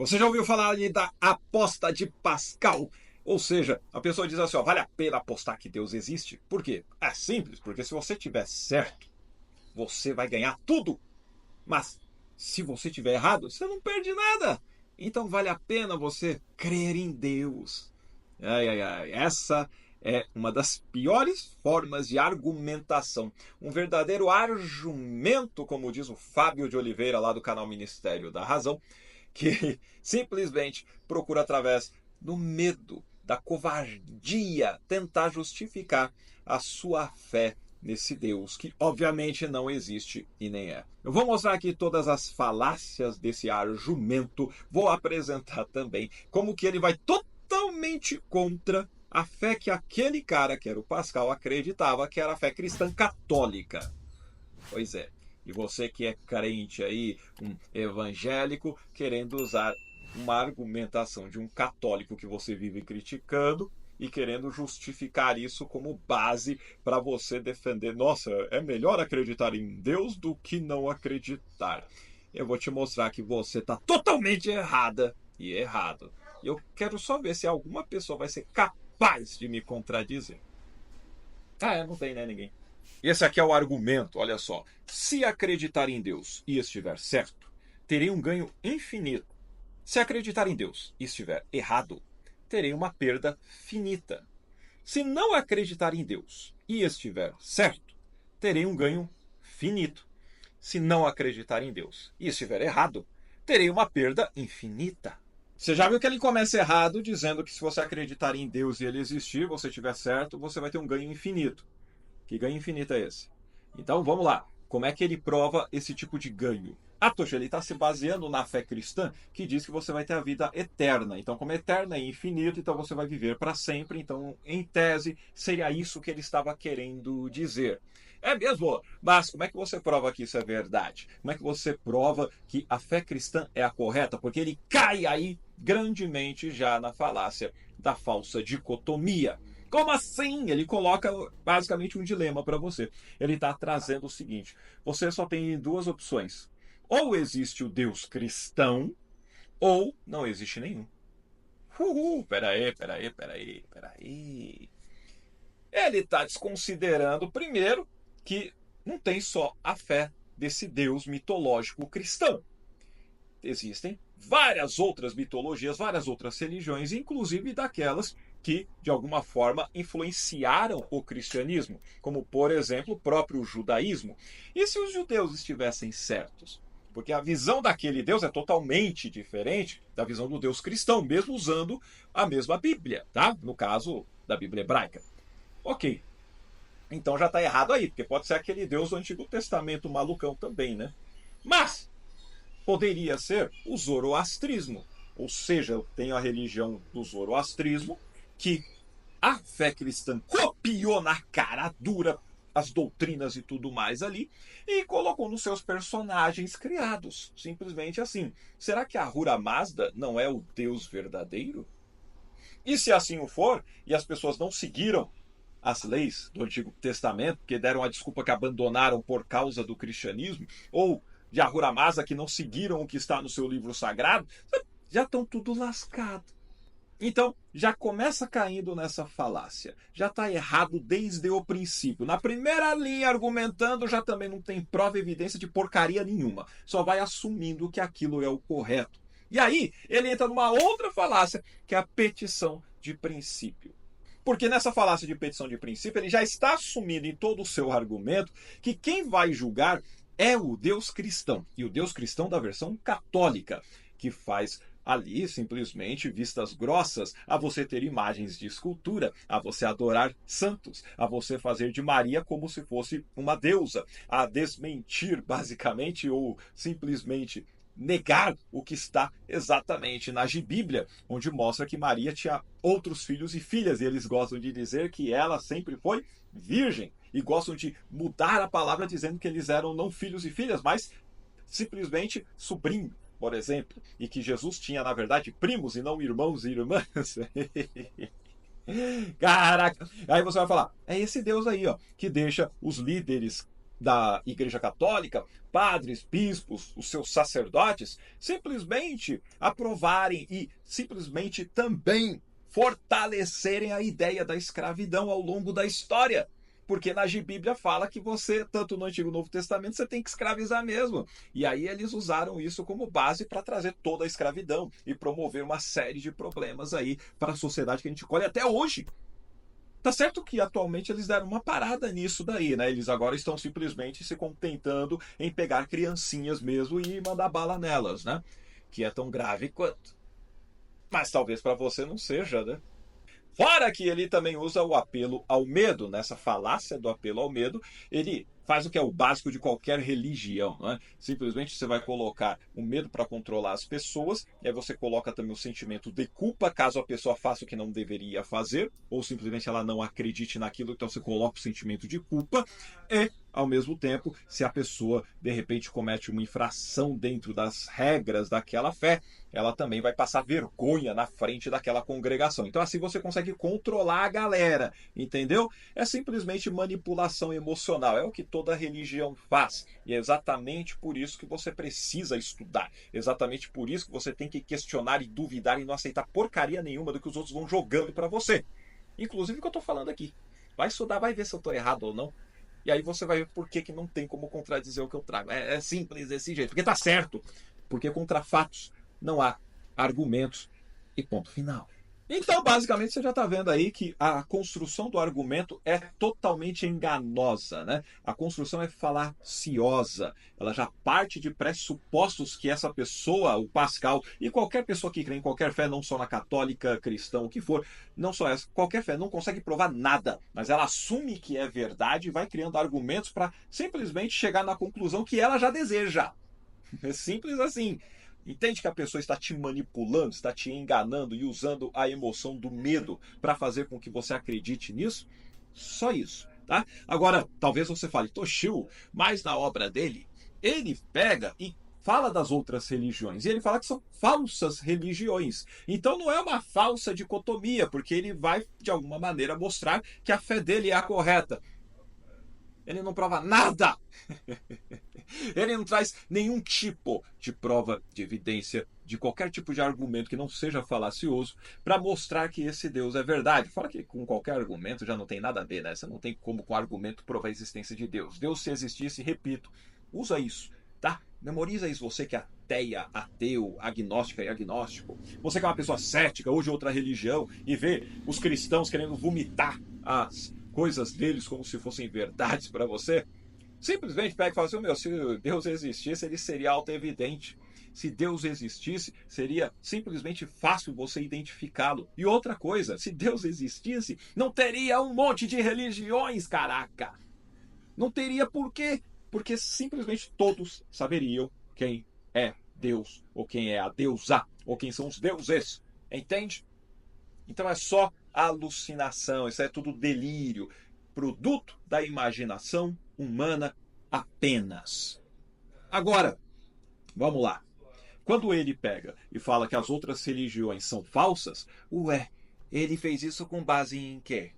Você já ouviu falar ali da aposta de Pascal? Ou seja, a pessoa diz assim, ó, vale a pena apostar que Deus existe? Por quê? É simples, porque se você tiver certo, você vai ganhar tudo. Mas se você tiver errado, você não perde nada. Então vale a pena você crer em Deus. Ai, ai, ai. Essa é uma das piores formas de argumentação. Um verdadeiro argumento, como diz o Fábio de Oliveira, lá do canal Ministério da Razão, que simplesmente procura, através do medo, da covardia, tentar justificar a sua fé nesse Deus que obviamente não existe e nem é. Eu vou mostrar aqui todas as falácias desse argumento, vou apresentar também como que ele vai totalmente contra a fé que aquele cara, que era o Pascal, acreditava que era a fé cristã católica. Pois é. E você que é crente aí, um evangélico, querendo usar uma argumentação de um católico que você vive criticando e querendo justificar isso como base para você defender. Nossa, é melhor acreditar em Deus do que não acreditar. Eu vou te mostrar que você está totalmente errada e errado. E eu quero só ver se alguma pessoa vai ser capaz de me contradizer. Não tem, né, ninguém. Esse aqui é o argumento, olha só. Se acreditar em Deus e estiver certo, terei um ganho infinito. Se acreditar em Deus e estiver errado, terei uma perda finita. Se não acreditar em Deus e estiver certo, terei um ganho finito. Se não acreditar em Deus e estiver errado, terei uma perda infinita. Você já viu que ele começa errado, dizendo que se você acreditar em Deus e ele existir, você estiver certo, você vai ter um ganho infinito. Que ganho infinito é esse? Então vamos lá. Como é que ele prova esse tipo de ganho? Tocha, ele está se baseando na fé cristã que diz que você vai ter a vida eterna. Então, como eterna é infinito, então você vai viver para sempre. Então, em tese, seria isso que ele estava querendo dizer. É mesmo? Mas como é que você prova que isso é verdade? Como é que você prova que a fé cristã é a correta? Porque ele cai aí grandemente já na falácia da falsa dicotomia. Como assim? Ele coloca basicamente um dilema para você. Ele está trazendo o seguinte: você só tem duas opções. Ou existe o Deus cristão, ou não existe nenhum. Peraí. Ele está desconsiderando, primeiro, que não tem só a fé desse Deus mitológico cristão. Existem várias outras mitologias, várias outras religiões, inclusive daquelas que, de alguma forma, influenciaram o cristianismo, como, por exemplo, o próprio judaísmo. E se os judeus estivessem certos? Porque a visão daquele Deus é totalmente diferente da visão do Deus cristão, mesmo usando a mesma Bíblia, tá? No caso da Bíblia hebraica. Ok. Então já está errado aí, porque pode ser aquele Deus do Antigo Testamento malucão também, né? Mas poderia ser o zoroastrismo. Ou seja, tem a religião do zoroastrismo, que a fé cristã copiou na cara dura as doutrinas e tudo mais ali, e colocou nos seus personagens criados. Simplesmente assim. Será que a Ahura Mazda não é o Deus verdadeiro? E se assim o for, e as pessoas não seguiram as leis do Antigo Testamento, que deram a desculpa que abandonaram por causa do cristianismo, ou de Ahura Mazda que não seguiram o que está no seu livro sagrado, já estão tudo lascado. Então, já começa caindo nessa falácia. Já está errado desde o princípio. Na primeira linha, argumentando, já também não tem prova e evidência de porcaria nenhuma. Só vai assumindo que aquilo é o correto. E aí, ele entra numa outra falácia, que é a petição de princípio. Porque nessa falácia de petição de princípio, ele já está assumindo em todo o seu argumento que quem vai julgar é o Deus cristão. E o Deus cristão da versão católica, que faz ali simplesmente vistas grossas a você ter imagens de escultura, a você adorar santos, a você fazer de Maria como se fosse uma deusa, a desmentir basicamente ou simplesmente negar o que está exatamente na Bíblia, onde mostra que Maria tinha outros filhos e filhas, e eles gostam de dizer que ela sempre foi virgem, e gostam de mudar a palavra dizendo que eles eram não filhos e filhas, mas simplesmente sobrinhos, por exemplo, e que Jesus tinha, na verdade, primos e não irmãos e irmãs. Caraca! Aí você vai falar, é esse Deus aí, ó, que deixa os líderes da Igreja Católica, padres, bispos, os seus sacerdotes, simplesmente aprovarem e simplesmente também fortalecerem a ideia da escravidão ao longo da história. Porque na Bíblia fala que você, tanto no Antigo e Novo Testamento, você tem que escravizar mesmo. E aí eles usaram isso como base para trazer toda a escravidão e promover uma série de problemas aí para a sociedade que a gente colhe até hoje. Tá certo que atualmente eles deram uma parada nisso daí, né? Eles agora estão simplesmente se contentando em pegar criancinhas mesmo e mandar bala nelas, né? Que é tão grave quanto. Mas talvez para você não seja, né? Fora que ele também usa o apelo ao medo, nessa falácia do apelo ao medo, ele faz o que é o básico de qualquer religião, não é? Simplesmente você vai colocar o medo para controlar as pessoas, e aí você coloca também o sentimento de culpa caso a pessoa faça o que não deveria fazer, ou simplesmente ela não acredite naquilo, então você coloca o sentimento de culpa, e ao mesmo tempo, se a pessoa de repente comete uma infração dentro das regras daquela fé, ela também vai passar vergonha na frente daquela congregação. Então assim você consegue controlar a galera, entendeu? É simplesmente manipulação emocional, é o que toda religião faz. E é exatamente por isso que você precisa estudar, exatamente por isso que você tem que questionar e duvidar e não aceitar porcaria nenhuma do que os outros vão jogando para você. Inclusive o que eu tô falando aqui. Vai estudar, vai ver se eu tô errado ou não. E aí você vai ver por que não tem como contradizer o que eu trago. É simples desse jeito, porque tá certo. Porque contra fatos não há argumentos e ponto final. Então, basicamente, você já está vendo aí que a construção do argumento é totalmente enganosa, né? A construção é falaciosa. Ela já parte de pressupostos que essa pessoa, o Pascal, e qualquer pessoa que crê em qualquer fé, não só na católica, cristã, o que for, não só essa, qualquer fé, não consegue provar nada. Mas ela assume que é verdade e vai criando argumentos para simplesmente chegar na conclusão que ela já deseja. É simples assim. Entende que a pessoa está te manipulando, está te enganando e usando a emoção do medo para fazer com que você acredite nisso? Só isso, tá? Agora, talvez você fale, Toshio, mas na obra dele, ele pega e fala das outras religiões. E ele fala que são falsas religiões. Então não é uma falsa dicotomia, porque ele vai, de alguma maneira, mostrar que a fé dele é a correta. Ele não prova nada. Ele não traz nenhum tipo de prova, de evidência, de qualquer tipo de argumento que não seja falacioso para mostrar que esse Deus é verdade. Fala que com qualquer argumento já não tem nada a ver, né? Você não tem como com argumento provar a existência de Deus. Deus, se existisse, repito, usa isso, tá? Memoriza isso, você que é ateia, ateu, agnóstica e agnóstico. Você que é uma pessoa cética, hoje outra religião, e vê os cristãos querendo vomitar as coisas deles como se fossem verdades para você. Simplesmente pega e fala assim, meu, se Deus existisse, ele seria auto-evidente. Se Deus existisse, seria simplesmente fácil você identificá-lo. E outra coisa, se Deus existisse, não teria um monte de religiões, caraca! Não teria por quê? Porque simplesmente todos saberiam quem é Deus, ou quem é a deusa, ou quem são os deuses. Entende? Então é só alucinação, isso é tudo delírio, produto da imaginação humana apenas. Agora, vamos lá. Quando ele pega e fala que as outras religiões são falsas, ué, ele fez isso com base em quê?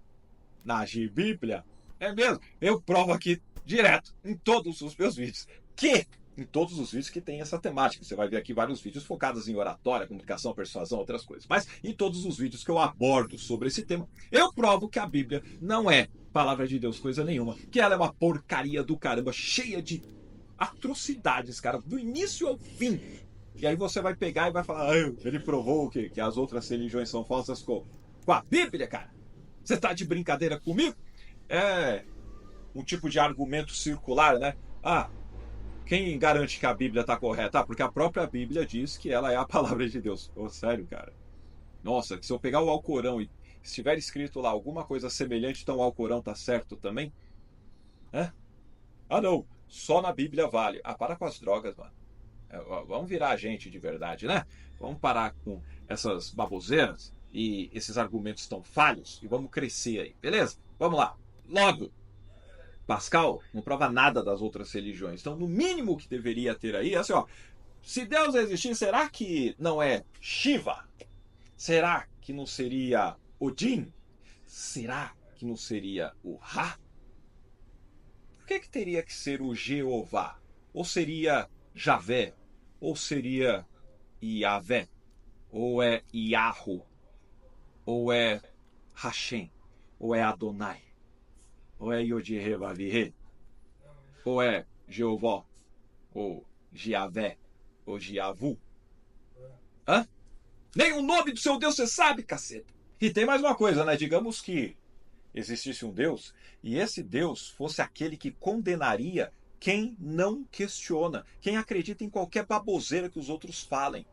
Na Bíblia? É mesmo? Eu provo aqui direto em todos os meus vídeos que em todos os vídeos que tem essa temática. Você vai ver aqui vários vídeos focados em oratória, comunicação, persuasão, outras coisas. Mas em todos os vídeos que eu abordo sobre esse tema, eu provo que a Bíblia não é palavra de Deus coisa nenhuma, que ela é uma porcaria do caramba, cheia de atrocidades, cara, do início ao fim. E aí você vai pegar e vai falar, ele provou que as outras religiões são falsas com a Bíblia, cara? Você tá de brincadeira comigo? É um tipo de argumento circular, né? Quem garante que a Bíblia está correta? Porque a própria Bíblia diz que ela é a palavra de Deus. Sério, cara? Nossa, que se eu pegar o Alcorão e estiver escrito lá alguma coisa semelhante, então o Alcorão tá certo também? Não, só na Bíblia vale. Para com as drogas, mano. Vamos virar a gente de verdade, né? Vamos parar com essas baboseiras e esses argumentos tão falhos e vamos crescer aí, beleza? Vamos lá. Logo, Pascal não prova nada das outras religiões. Então, no mínimo que deveria ter aí é assim, ó. Se Deus existir, será que não é Shiva? Será que não seria Odin? Será que não seria o Ra? Por que teria que ser o Jeová? Ou seria Javé? Ou seria Iavé? Ou é Iahu? Ou é Hashem? Ou é Adonai? Ou é Yod-Heh-Vav-Heh? Ou é Jeová? Ou Giavé? Ou Giavu? Hã? Nem o nome do seu Deus você sabe, caceta! E tem mais uma coisa, né? Digamos que existisse um Deus e esse Deus fosse aquele que condenaria quem não questiona, quem acredita em qualquer baboseira que os outros falem.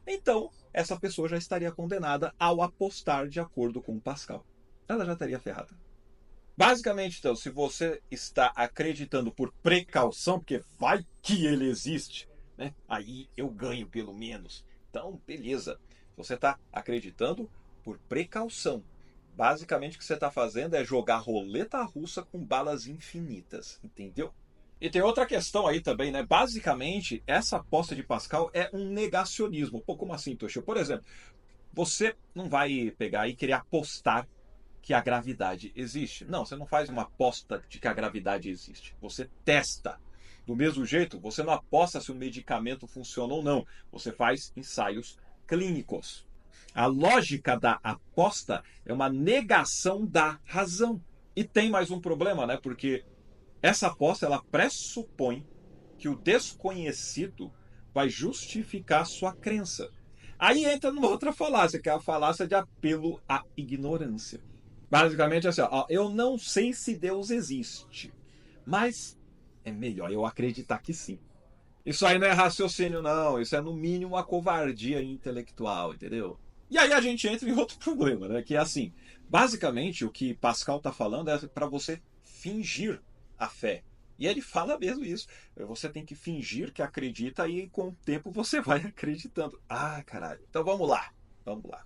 Então, essa pessoa já estaria condenada ao apostar de acordo com Pascal. Ela já estaria ferrada. Basicamente, então, se você está acreditando por precaução, porque vai que ele existe, né? Aí eu ganho pelo menos. Então, beleza. Você está acreditando por precaução. Basicamente, o que você está fazendo é jogar roleta russa com balas infinitas, entendeu? E tem outra questão aí também, né? Basicamente, essa aposta de Pascal é um negacionismo. Pô, como assim, Toshio? Por exemplo, você não vai pegar e querer apostar que a gravidade existe. Não, você não faz uma aposta de que a gravidade existe. Você testa. Do mesmo jeito, você não aposta se o medicamento funciona ou não. Você faz ensaios clínicos. A lógica da aposta é uma negação da razão. E tem mais um problema, né? Porque essa aposta ela pressupõe que o desconhecido vai justificar sua crença. Aí entra numa outra falácia, que é a falácia de apelo à ignorância. Basicamente assim, ó, eu não sei se Deus existe, mas é melhor eu acreditar que sim. Isso aí não é raciocínio, não. Isso é, no mínimo, uma covardia intelectual, entendeu? E aí a gente entra em outro problema, né? Que é assim, basicamente o que Pascal está falando é para você fingir a fé. E ele fala mesmo isso. Você tem que fingir que acredita e com o tempo você vai acreditando. Ah, caralho. Então vamos lá. Vamos lá.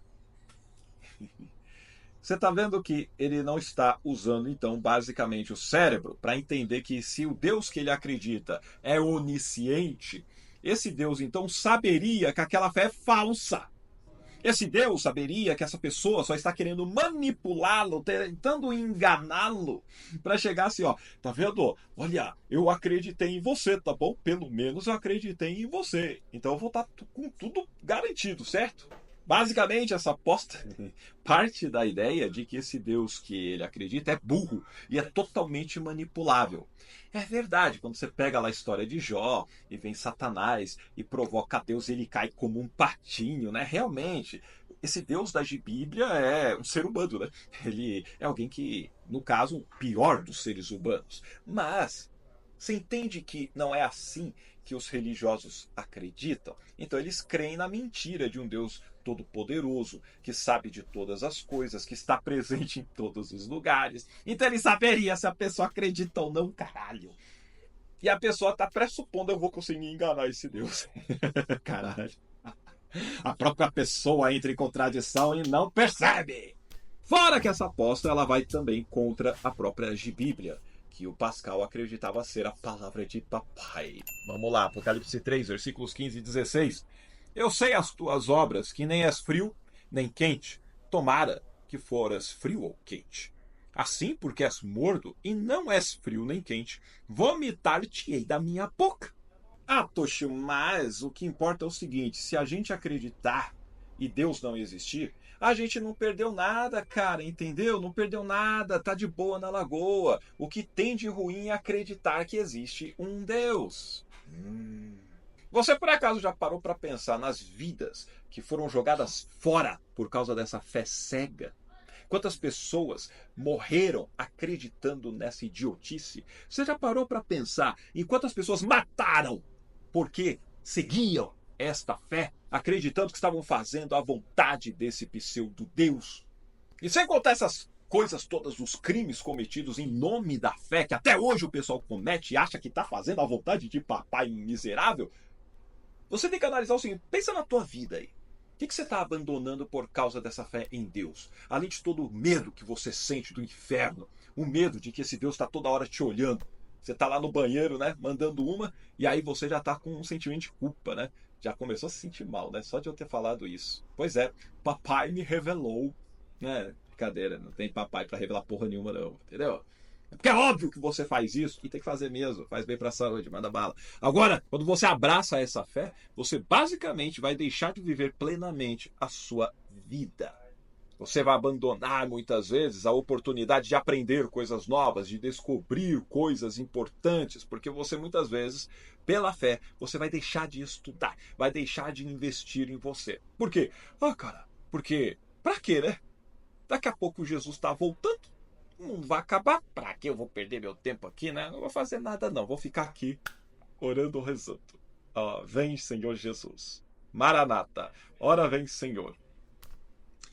Você está vendo que ele não está usando, então, basicamente o cérebro para entender que se o Deus que ele acredita é onisciente, esse Deus, então, saberia que aquela fé é falsa. Esse Deus saberia que essa pessoa só está querendo manipulá-lo, tentando enganá-lo, para chegar assim, ó, tá vendo? Olha, eu acreditei em você, tá bom? Pelo menos eu acreditei em você. Então eu vou estar com tudo garantido, certo? Basicamente, essa aposta parte da ideia de que esse Deus que ele acredita é burro e é totalmente manipulável. É verdade, quando você pega lá a história de Jó e vem Satanás e provoca Deus, ele cai como um patinho, né? Realmente, esse Deus da Bíblia é um ser humano, né? Ele é alguém que, no caso, o pior dos seres humanos. Mas você entende que não é assim que os religiosos acreditam? Então eles creem na mentira de um Deus todo-poderoso, que sabe de todas as coisas, que está presente em todos os lugares. Então ele saberia se a pessoa acredita ou não, caralho. E a pessoa está pressupondo, eu vou conseguir enganar esse Deus. Caralho. A própria pessoa entra em contradição e não percebe. Fora que essa aposta ela vai também contra a própria Bíblia, que o Pascal acreditava ser a palavra de papai. Vamos lá, Apocalipse 3, versículos 15 e 16. Eu sei as tuas obras, que nem és frio, nem quente. Tomara que foras frio ou quente. Assim, porque és morno e não és frio nem quente, vomitar-te-ei da minha boca. Ah, Toshio, mas o que importa é o seguinte, se a gente acreditar e Deus não existir, a gente não perdeu nada, cara, entendeu? Não perdeu nada, tá de boa na lagoa. O que tem de ruim é acreditar que existe um Deus. Você por acaso já parou para pensar nas vidas que foram jogadas fora por causa dessa fé cega? Quantas pessoas morreram acreditando nessa idiotice? Você já parou para pensar em quantas pessoas mataram porque seguiam esta fé, acreditando que estavam fazendo a vontade desse pseudo-deus? E sem contar essas coisas todas, os crimes cometidos em nome da fé, que até hoje o pessoal comete e acha que está fazendo a vontade de papai miserável, você tem que analisar o seguinte, pensa na tua vida aí. O que você está abandonando por causa dessa fé em Deus? Além de todo o medo que você sente do inferno, o medo de que esse Deus está toda hora te olhando. Você está lá no banheiro, né, mandando uma, e aí você já está com um sentimento de culpa, né? Já começou a se sentir mal, né? Só de eu ter falado isso. Pois é, papai me revelou, né? Brincadeira, não tem papai para revelar porra nenhuma não, entendeu? Porque é óbvio que você faz isso e tem que fazer mesmo. Faz bem para a saúde, manda bala. Agora, quando você abraça essa fé, você basicamente vai deixar de viver plenamente a sua vida. Você vai abandonar muitas vezes a oportunidade de aprender coisas novas, de descobrir coisas importantes, porque você muitas vezes, pela fé, você vai deixar de estudar, vai deixar de investir em você. Por quê? Cara, porque pra quê, né? Daqui a pouco Jesus está voltando, não vai acabar. Pra que eu vou perder meu tempo aqui, né? Não vou fazer nada não, vou ficar aqui orando, rezando. Vem, Senhor Jesus. Maranata, ora vem, Senhor.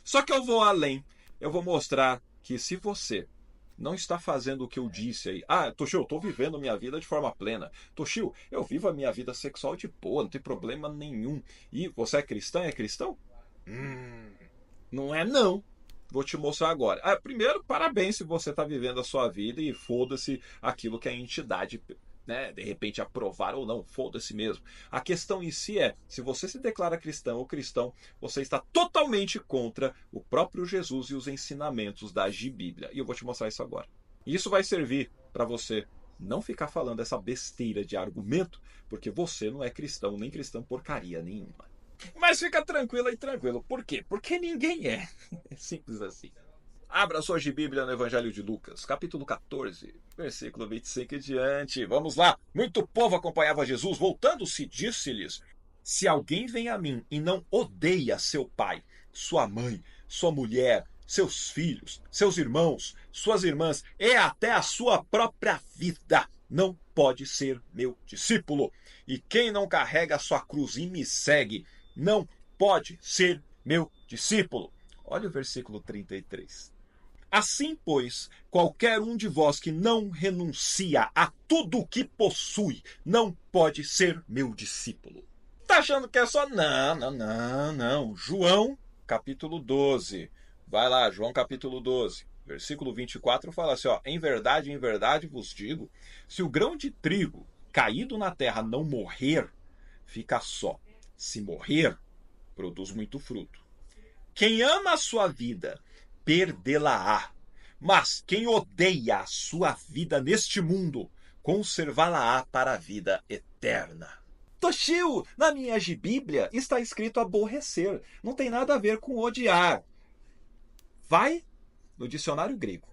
Só que eu vou além. Eu vou mostrar que se você não está fazendo o que eu disse aí. Toshio, eu estou vivendo minha vida de forma plena. Toshio, eu vivo a minha vida sexual de boa, não tem problema nenhum. E você é cristã? É cristão? Não é não. Vou te mostrar agora. Primeiro, parabéns se você está vivendo a sua vida e foda-se aquilo que a entidade, né, de repente aprovar ou não, foda-se mesmo. A questão em si é, se você se declara cristão ou cristão, você está totalmente contra o próprio Jesus e os ensinamentos da Bíblia. E eu vou te mostrar isso agora. E isso vai servir para você não ficar falando essa besteira de argumento, porque você não é cristão, nem cristão porcaria nenhuma. Mas fica tranquila e tranquilo. Por quê? Porque ninguém é. É simples assim. Abra sua Bíblia no Evangelho de Lucas, capítulo 14, versículo 25 e diante. Vamos lá. Muito povo acompanhava Jesus. Voltando-se, disse-lhes: se alguém vem a mim e não odeia seu pai, sua mãe, sua mulher, seus filhos, seus irmãos, suas irmãs e até a sua própria vida, não pode ser meu discípulo. E quem não carrega a sua cruz e me segue, não pode ser meu discípulo. Olha o versículo 33. Assim, pois, qualquer um de vós que não renuncia a tudo o que possui, não pode ser meu discípulo. Tá achando que é só? Não. João, capítulo 12. Vai lá, João, capítulo 12. Versículo 24 fala assim, em verdade vos digo, se o grão de trigo caído na terra não morrer, fica só. Se morrer, produz muito fruto. Quem ama a sua vida, perdê-la-á. Mas quem odeia a sua vida neste mundo, conservá-la-á para a vida eterna. Toshio, na minha Bíblia está escrito aborrecer. Não tem nada a ver com odiar. Vai no dicionário grego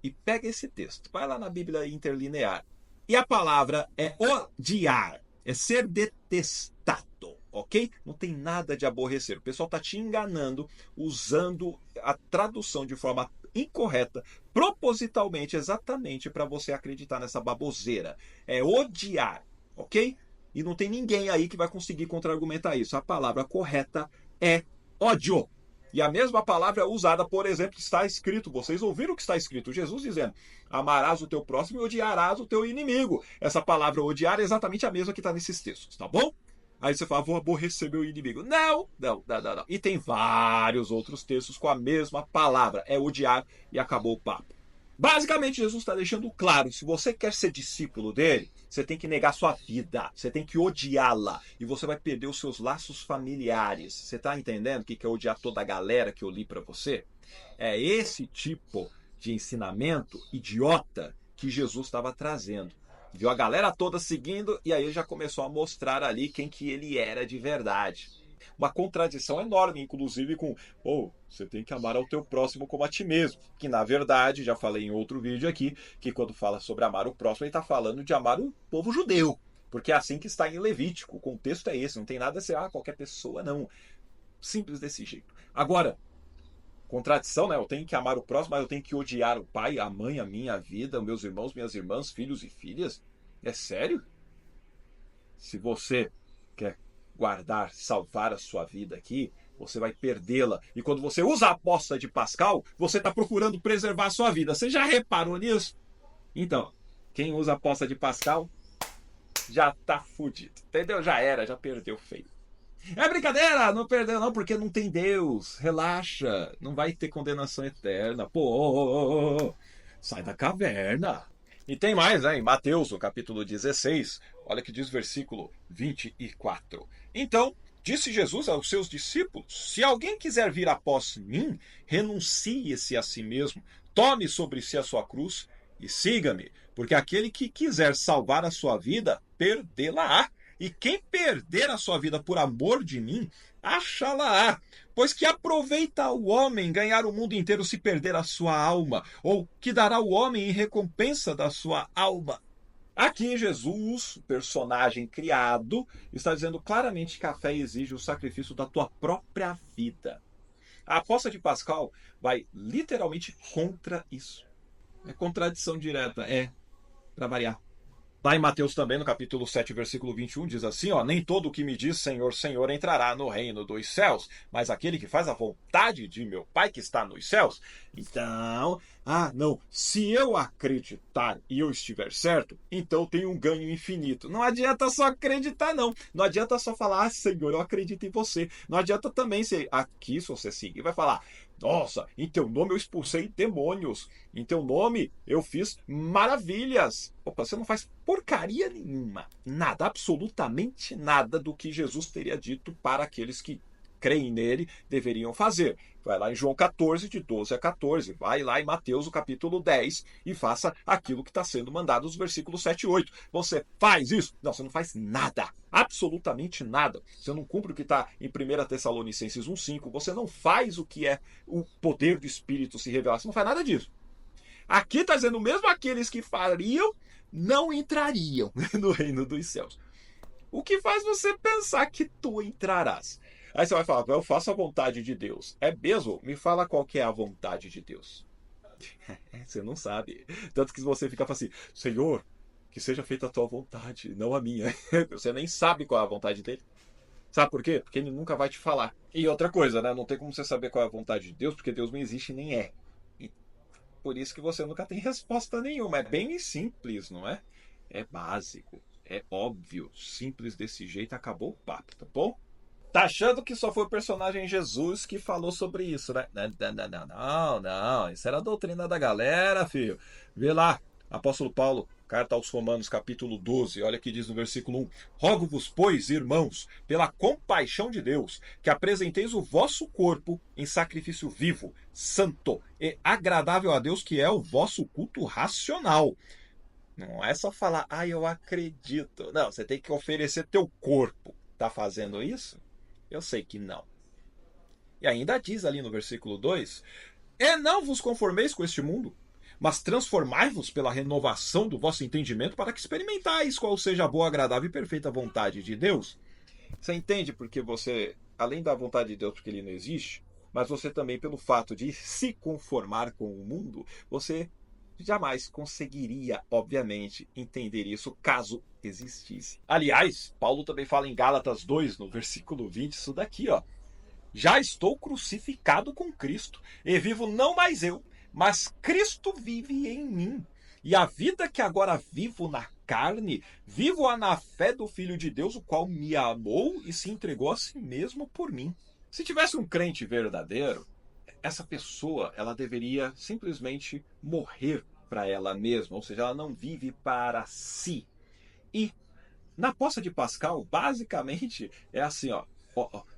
e pega esse texto. Vai lá na Bíblia interlinear. E a palavra é odiar. É ser detestado, ok? Não tem nada de aborrecer. O pessoal está te enganando, usando a tradução de forma incorreta, propositalmente, exatamente para você acreditar nessa baboseira. É odiar, ok? E não tem ninguém aí que vai conseguir contra-argumentar isso. A palavra correta é ódio. E a mesma palavra é usada, por exemplo, está escrito, vocês ouviram o que está escrito, Jesus dizendo, amarás o teu próximo e odiarás o teu inimigo. Essa palavra odiar é exatamente a mesma que está nesses textos, tá bom? Aí você fala, vou aborrecer meu inimigo. Não. E tem vários outros textos com a mesma palavra, é odiar e acabou o papo. Basicamente, Jesus está deixando claro, se você quer ser discípulo dele, você tem que negar sua vida, você tem que odiá-la, e você vai perder os seus laços familiares. Você está entendendo o que é odiar toda a galera que eu li para você? É esse tipo de ensinamento idiota que Jesus estava trazendo. Viu a galera toda seguindo, e aí já começou a mostrar ali quem que ele era de verdade. Uma contradição enorme, inclusive com você tem que amar ao teu próximo como a ti mesmo. Que na verdade, já falei em outro vídeo aqui, que quando fala sobre amar o próximo, ele está falando de amar o povo judeu. Porque é assim que está em Levítico. O contexto é esse, não tem nada a ser qualquer pessoa, não. Simples desse jeito. Agora, contradição, né? Eu tenho que amar o próximo, mas eu tenho que odiar o pai, a mãe, a minha vida, os meus irmãos, minhas irmãs, filhos e filhas? É sério? Se você quer guardar, salvar a sua vida aqui, você vai perdê-la. E quando você usa a aposta de Pascal, você está procurando preservar a sua vida. Você já reparou nisso? Então, quem usa a aposta de Pascal já está fudido. Entendeu? Já era, já perdeu feio. É brincadeira, não perdeu não, porque não tem Deus. Relaxa, não vai ter condenação eterna. Pô, sai da caverna. E tem mais, né? Em Mateus, no capítulo 16, olha que diz o versículo 24. Então, disse Jesus aos seus discípulos, se alguém quiser vir após mim, renuncie-se a si mesmo, tome sobre si a sua cruz e siga-me, porque aquele que quiser salvar a sua vida, perdê-la-á. E quem perder a sua vida por amor de mim, achá-la-á. Pois que aproveita o homem ganhar o mundo inteiro se perder a sua alma? Ou que dará o homem em recompensa da sua alma? Aqui Jesus, personagem criado, está dizendo claramente que a fé exige o sacrifício da tua própria vida. A aposta de Pascal vai literalmente contra isso. É contradição direta, para variar. Lá em Mateus também, no capítulo 7, versículo 21, diz assim, nem todo o que me diz Senhor, Senhor entrará no reino dos céus, mas aquele que faz a vontade de meu Pai que está nos céus. Então, não, se eu acreditar e eu estiver certo, então eu tenho um ganho infinito. Não adianta só acreditar, não. Não adianta só falar, Senhor, eu acredito em você. Não adianta também ser aqui, se você seguir, vai falar, nossa, em teu nome eu expulsei demônios. Em teu nome eu fiz maravilhas. Opa, você não faz porcaria nenhuma. Nada, absolutamente nada do que Jesus teria dito para aqueles que creem nele deveriam fazer. Vai lá em João 14, de 12 a 14. Vai lá em Mateus, o capítulo 10, e faça aquilo que está sendo mandado nos versículos 7 e 8. Você faz isso? Não, você não faz nada. Absolutamente nada. Você não cumpre o que está em 1 Tessalonicenses 1,5. Você não faz o que é o poder do Espírito se revelar. Você não faz nada disso. Aqui está dizendo mesmo aqueles que fariam não entrariam no reino dos céus. O que faz você pensar que tu entrarás? Aí você vai falar, eu faço a vontade de Deus. É mesmo? Me fala qual que é a vontade de Deus. Você não sabe. Tanto que você fica assim, Senhor, que seja feita a tua vontade, não a minha. Você nem sabe qual é a vontade dele. Sabe por quê? Porque ele nunca vai te falar. E outra coisa, né? Não tem como você saber qual é a vontade de Deus, porque Deus não existe nem é. E por isso que você nunca tem resposta nenhuma. É bem simples, não é? É básico. É óbvio. Simples desse jeito, acabou o papo, tá bom? Tá achando que só foi o personagem Jesus que falou sobre isso, né? Não. Isso era a doutrina da galera, filho. Vê lá, apóstolo Paulo, carta aos Romanos, capítulo 12. Olha que diz no versículo 1. Rogo-vos, pois, irmãos, pela compaixão de Deus, que apresenteis o vosso corpo em sacrifício vivo, santo e agradável a Deus, que é o vosso culto racional. Não é só falar, eu acredito. Não, você tem que oferecer teu corpo. Tá fazendo isso? Eu sei que não. E ainda diz ali no versículo 2: E não vos conformeis com este mundo, mas transformai-vos pela renovação do vosso entendimento, para que experimentais qual seja a boa, agradável e perfeita vontade de Deus. Você entende porque você, além da vontade de Deus, porque ele não existe, mas você também, pelo fato de se conformar com o mundo, você jamais conseguiria, obviamente, entender isso caso existisse. Aliás, Paulo também fala em Gálatas 2, no versículo 20, isso daqui, Já estou crucificado com Cristo, e vivo não mais eu, mas Cristo vive em mim. E a vida que agora vivo na carne, vivo-a na fé do Filho de Deus, o qual me amou e se entregou a si mesmo por mim. Se tivesse um crente verdadeiro, essa pessoa, ela deveria simplesmente morrer para ela mesma, ou seja, ela não vive para si. E na aposta de Pascal, basicamente é assim,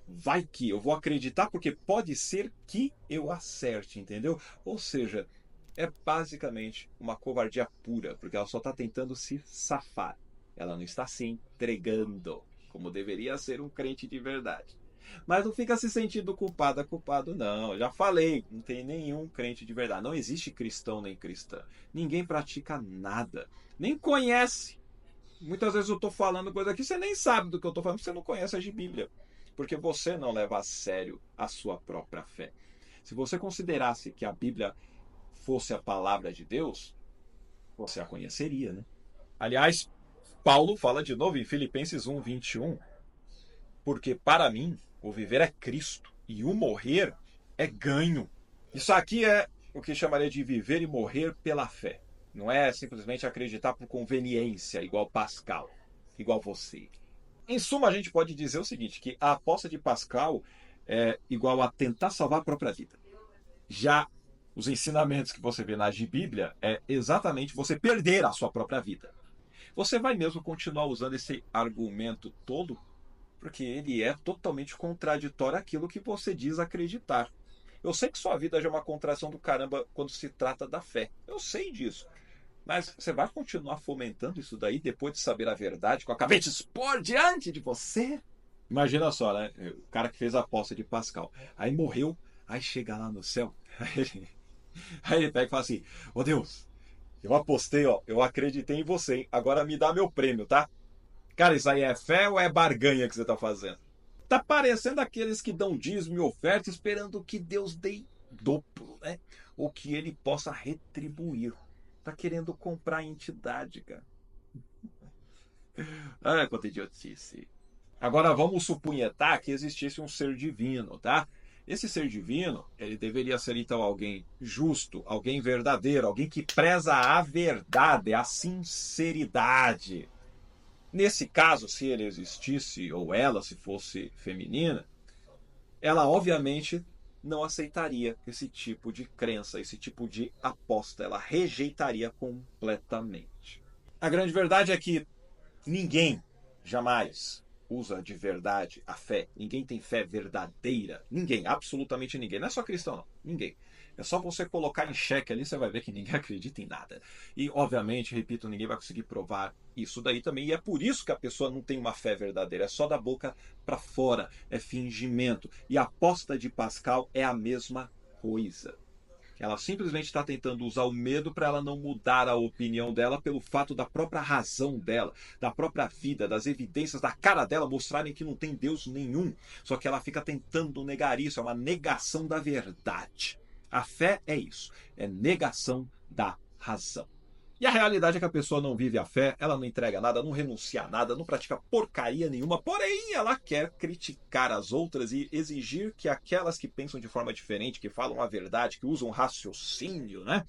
vai que eu vou acreditar porque pode ser que eu acerte, entendeu? Ou seja, é basicamente uma covardia pura, porque ela só está tentando se safar. Ela não está se entregando, como deveria ser um crente de verdade. Mas não fica se sentindo culpado não. Já falei, não tem nenhum crente de verdade. Não existe cristão nem cristã. Ninguém pratica nada. Nem conhece. Muitas vezes eu estou falando coisa aqui, você nem sabe do que eu estou falando, porque você não conhece a Bíblia. Porque você não leva a sério a sua própria fé. Se você considerasse que a Bíblia fosse a palavra de Deus, você a conheceria, né? Aliás, Paulo fala de novo em Filipenses 1, 21. Porque para mim, o viver é Cristo e o morrer é ganho. Isso aqui é o que chamaria de viver e morrer pela fé. Não é simplesmente acreditar por conveniência, igual Pascal, igual você. Em suma, a gente pode dizer o seguinte, que a aposta de Pascal é igual a tentar salvar a própria vida. Já os ensinamentos que você vê na Bíblia é exatamente você perder a sua própria vida. Você vai mesmo continuar usando esse argumento todo, porque ele é totalmente contraditório àquilo que você diz acreditar. Eu sei que sua vida já é uma contração do caramba quando se trata da fé. Eu sei disso. Mas você vai continuar fomentando isso daí depois de saber a verdade que eu acabei de expor diante de você? Imagina só, né? O cara que fez a aposta de Pascal. Aí morreu, aí chega lá no céu. Aí ele pega e fala assim: Ô Deus, eu apostei, ó, eu acreditei em você, hein? Agora me dá meu prêmio, tá? Cara, isso aí é fé ou é barganha que você tá fazendo? Tá parecendo aqueles que dão dízimo e oferta esperando que Deus dê dobro, né? Ou que ele possa retribuir. Tá querendo comprar a entidade, cara. Ah, quanta idiotice. Agora vamos supunhetar que existisse um ser divino, tá? Esse ser divino, ele deveria ser então alguém justo, alguém verdadeiro, alguém que preza a verdade, a sinceridade. Nesse caso, se ele existisse, ou ela, se fosse feminina, ela obviamente não aceitaria esse tipo de crença, esse tipo de aposta. Ela rejeitaria completamente. A grande verdade é que ninguém jamais usa de verdade a fé. Ninguém tem fé verdadeira. Ninguém, absolutamente ninguém. Não é só cristão, não. Ninguém. É só você colocar em xeque ali, você vai ver que ninguém acredita em nada. E, obviamente, repito, ninguém vai conseguir provar isso daí também. E é por isso que a pessoa não tem uma fé verdadeira. É só da boca para fora. É fingimento. E a aposta de Pascal é a mesma coisa. Ela simplesmente está tentando usar o medo para ela não mudar a opinião dela pelo fato da própria razão dela, da própria vida, das evidências da cara dela mostrarem que não tem Deus nenhum. Só que ela fica tentando negar isso, é uma negação da verdade. A fé é isso, é negação da razão. E a realidade é que a pessoa não vive a fé, ela não entrega nada, não renuncia a nada, não pratica porcaria nenhuma, porém ela quer criticar as outras e exigir que aquelas que pensam de forma diferente, que falam a verdade, que usam raciocínio, né?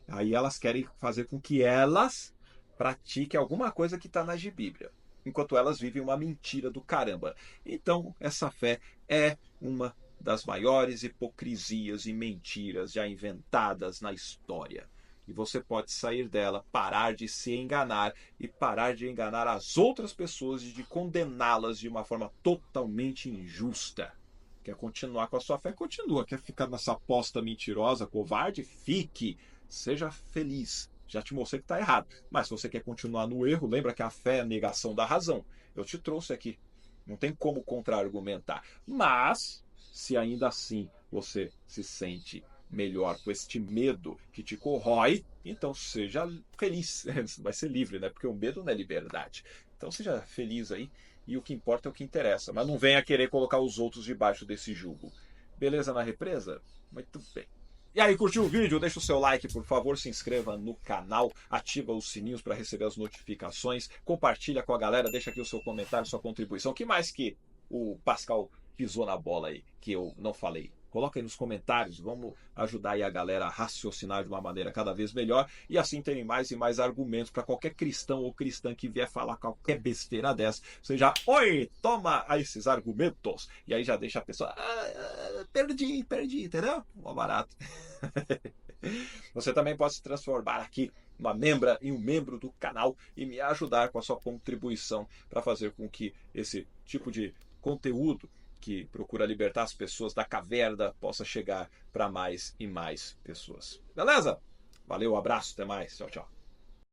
Aí elas querem fazer com que elas pratiquem alguma coisa que está na Bíblia, enquanto elas vivem uma mentira do caramba. Então, essa fé é uma das maiores hipocrisias e mentiras já inventadas na história. E você pode sair dela, parar de se enganar e parar de enganar as outras pessoas e de condená-las de uma forma totalmente injusta. Quer continuar com a sua fé? Continua. Quer ficar nessa aposta mentirosa, covarde? Fique. Seja feliz. Já te mostrei que está errado. Mas se você quer continuar no erro, lembra que a fé é a negação da razão. Eu te trouxe aqui. Não tem como contra-argumentar. Mas, se ainda assim você se sente melhor com este medo que te corrói, então seja feliz. Vai ser livre, né? Porque o medo não é liberdade. Então seja feliz aí. E o que importa é o que interessa. Mas não venha querer colocar os outros debaixo desse jugo. Beleza na represa? Muito bem. E aí, curtiu o vídeo? Deixa o seu like, por favor, se inscreva no canal, ativa os sininhos para receber as notificações, compartilha com a galera, deixa aqui o seu comentário, sua contribuição. O que mais que o Pascal pisou na bola aí, que eu não falei? Coloca aí nos comentários, vamos ajudar aí a galera a raciocinar de uma maneira cada vez melhor e assim terem mais e mais argumentos para qualquer cristão ou cristã que vier falar qualquer besteira dessa. Você já, oi, toma esses argumentos. E aí já deixa a pessoa, perdi, entendeu? Mó barato. Você também pode se transformar aqui em um membro do canal e me ajudar com a sua contribuição para fazer com que esse tipo de conteúdo que procura libertar as pessoas da caverna possa chegar para mais e mais pessoas. Beleza? Valeu, abraço, até mais. Tchau, tchau.